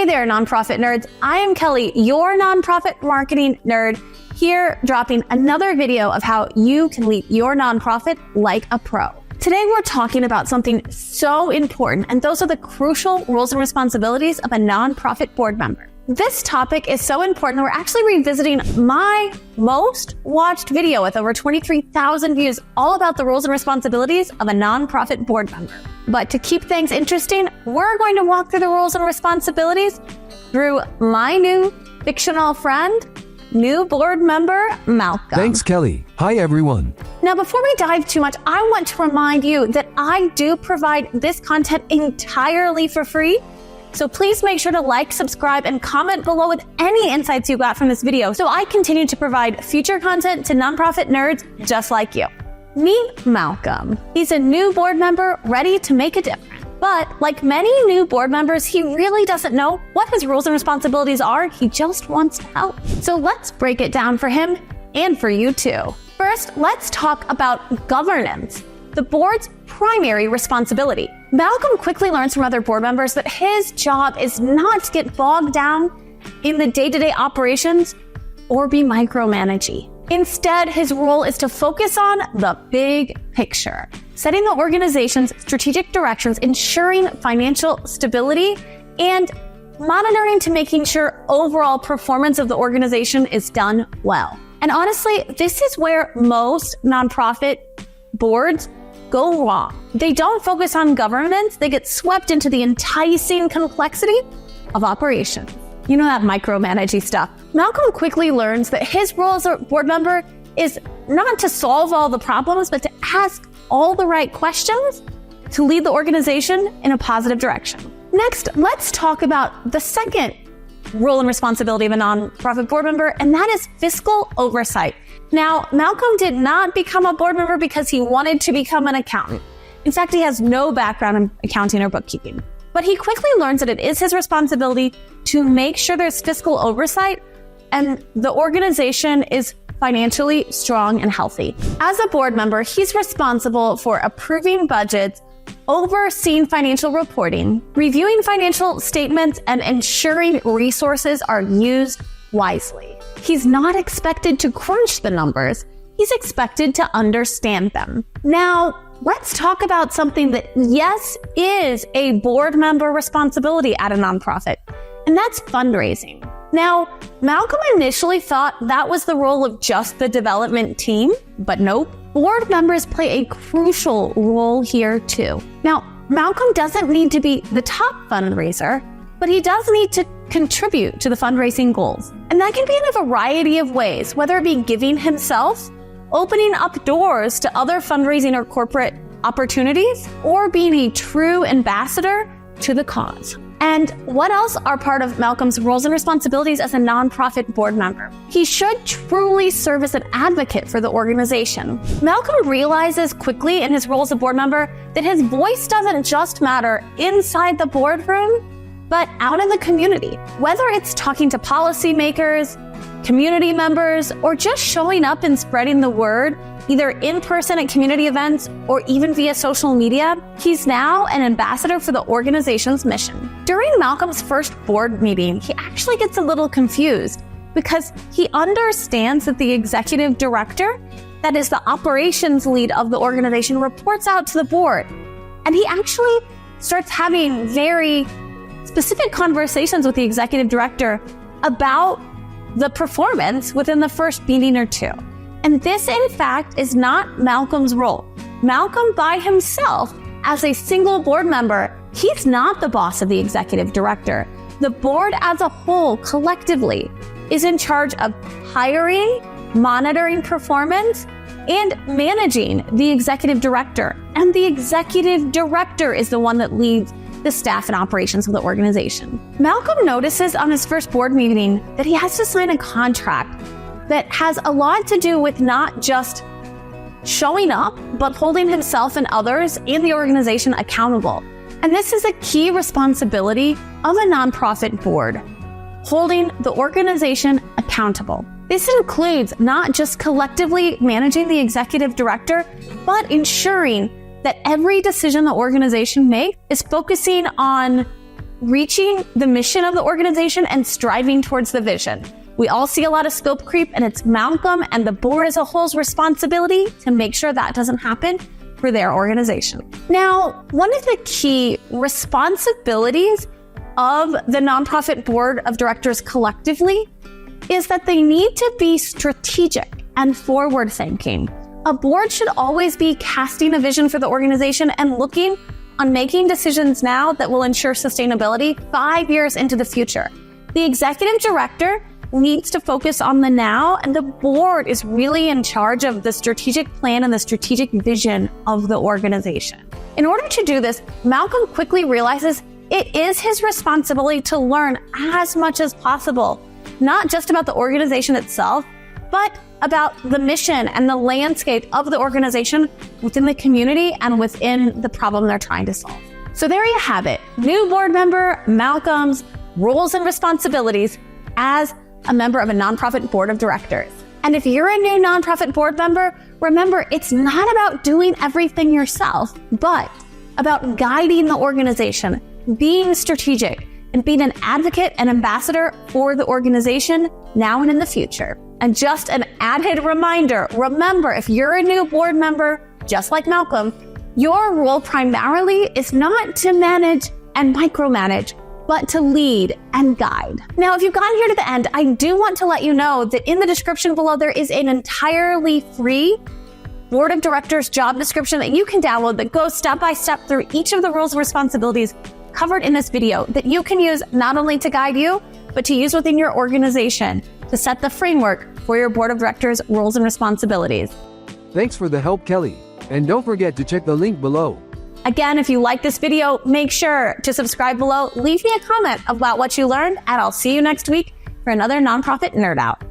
there, nonprofit nerds. I am Kelly, your nonprofit marketing nerd, here dropping another video of how you can lead your nonprofit like a pro. Today, we're talking about something so important, and those are the crucial roles and responsibilities of a nonprofit board member. This topic is so important, we're actually revisiting my most watched video with over 23,000 views, all about the roles and responsibilities of a nonprofit board member. But to keep things interesting, we're going to walk through the roles and responsibilities through my new fictional friend, new board member, Malcolm. Thanks, Kelly. Hi, everyone. Now, before we dive too much, I want to remind you that I do provide this content entirely for free. So please make sure to like, subscribe, and comment below with any insights you got from this video so I continue to provide future content to nonprofit nerds just like you. Meet Malcolm. He's a new board member ready to make a difference. But like many new board members, he really doesn't know what his roles and responsibilities are. He just wants to help. So let's break it down for him and for you too. First, let's talk about governance, the board's primary responsibility. Malcolm quickly learns from other board members that his job is not to get bogged down in the day-to-day operations or be micromanaging. Instead, his role is to focus on the big picture, setting the organization's strategic directions, ensuring financial stability, and monitoring to making sure overall performance of the organization is done well. And honestly, this is where most nonprofit boards go wrong. They don't focus on governance. They get swept into the enticing complexity of operations. You know, that micromanaging stuff. Malcolm quickly learns that his role as a board member is not to solve all the problems, but to ask all the right questions to lead the organization in a positive direction. Next, let's talk about the second role and responsibility of a nonprofit board member, and that is fiscal oversight. Now, Malcolm did not become a board member because he wanted to become an accountant. In fact, he has no background in accounting or bookkeeping. But he quickly learns that it is his responsibility to make sure there's fiscal oversight and the organization is financially strong and healthy. As a board member, he's responsible for approving budgets, overseeing financial reporting, reviewing financial statements, and ensuring resources are used wisely. He's not expected to crunch the numbers. He's expected to understand them. Now, let's talk about something that, yes, is a board member responsibility at a nonprofit, and that's fundraising. Now, Malcolm initially thought that was the role of just the development team, but nope. Board members play a crucial role here too. Now, Malcolm doesn't need to be the top fundraiser, but he does need to contribute to the fundraising goals. And that can be in a variety of ways, whether it be giving himself, opening up doors to other fundraising or corporate opportunities, or being a true ambassador to the cause. And what else are part of Malcolm's roles and responsibilities as a nonprofit board member? He should truly serve as an advocate for the organization. Malcolm realizes quickly in his role as a board member that his voice doesn't just matter inside the boardroom, but out in the community. Whether it's talking to policymakers, community members, or just showing up and spreading the word, either in person at community events or even via social media, he's now an ambassador for the organization's mission. During Malcolm's first board meeting, he actually gets a little confused because he understands that the executive director, that is the operations lead of the organization, reports out to the board. And he actually starts having very specific conversations with the executive director about the performance within the first meeting or two. And this, in fact, is not Malcolm's role. Malcolm by himself, as a single board member, he's not the boss of the executive director. The board as a whole, collectively, is in charge of hiring, monitoring performance, and managing the executive director. And the executive director is the one that leads the staff and operations of the organization. Malcolm notices on his first board meeting that he has to sign a contract that has a lot to do with not just showing up, but holding himself and others and the organization accountable. And this is a key responsibility of a nonprofit board, holding the organization accountable. This includes not just collectively managing the executive director, but ensuring that every decision the organization makes is focusing on reaching the mission of the organization and striving towards the vision. We all see a lot of scope creep, and it's Malcolm and the board as a whole's responsibility to make sure that doesn't happen for their organization. Now, one of the key responsibilities of the nonprofit board of directors collectively is that they need to be strategic and forward-thinking. A board should always be casting a vision for the organization and looking on making decisions now that will ensure sustainability 5 years into the future. The executive director needs to focus on the now, and the board is really in charge of the strategic plan and the strategic vision of the organization. In order to do this, Malcolm quickly realizes it is his responsibility to learn as much as possible, not just about the organization itself, but about the mission and the landscape of the organization within the community and within the problem they're trying to solve. So there you have it. New board member Malcolm's roles and responsibilities as a member of a nonprofit board of directors. And if you're a new nonprofit board member, remember, it's not about doing everything yourself, but about guiding the organization, being strategic, and being an advocate and ambassador for the organization now and in the future. And just an added reminder, remember, if you're a new board member, just like Malcolm, your role primarily is not to manage and micromanage, but to lead and guide. Now, if you've gotten here to the end, I do want to let you know that in the description below, there is an entirely free board of directors job description that you can download that goes step by step through each of the roles and responsibilities covered in this video that you can use not only to guide you, but to use within your organization to set the framework for your board of directors roles and responsibilities. Thanks for the help, Kelly. And don't forget to check the link below. Again, if you like this video, make sure to subscribe below, leave me a comment about what you learned, and I'll see you next week for another Nonprofit Nerd Out.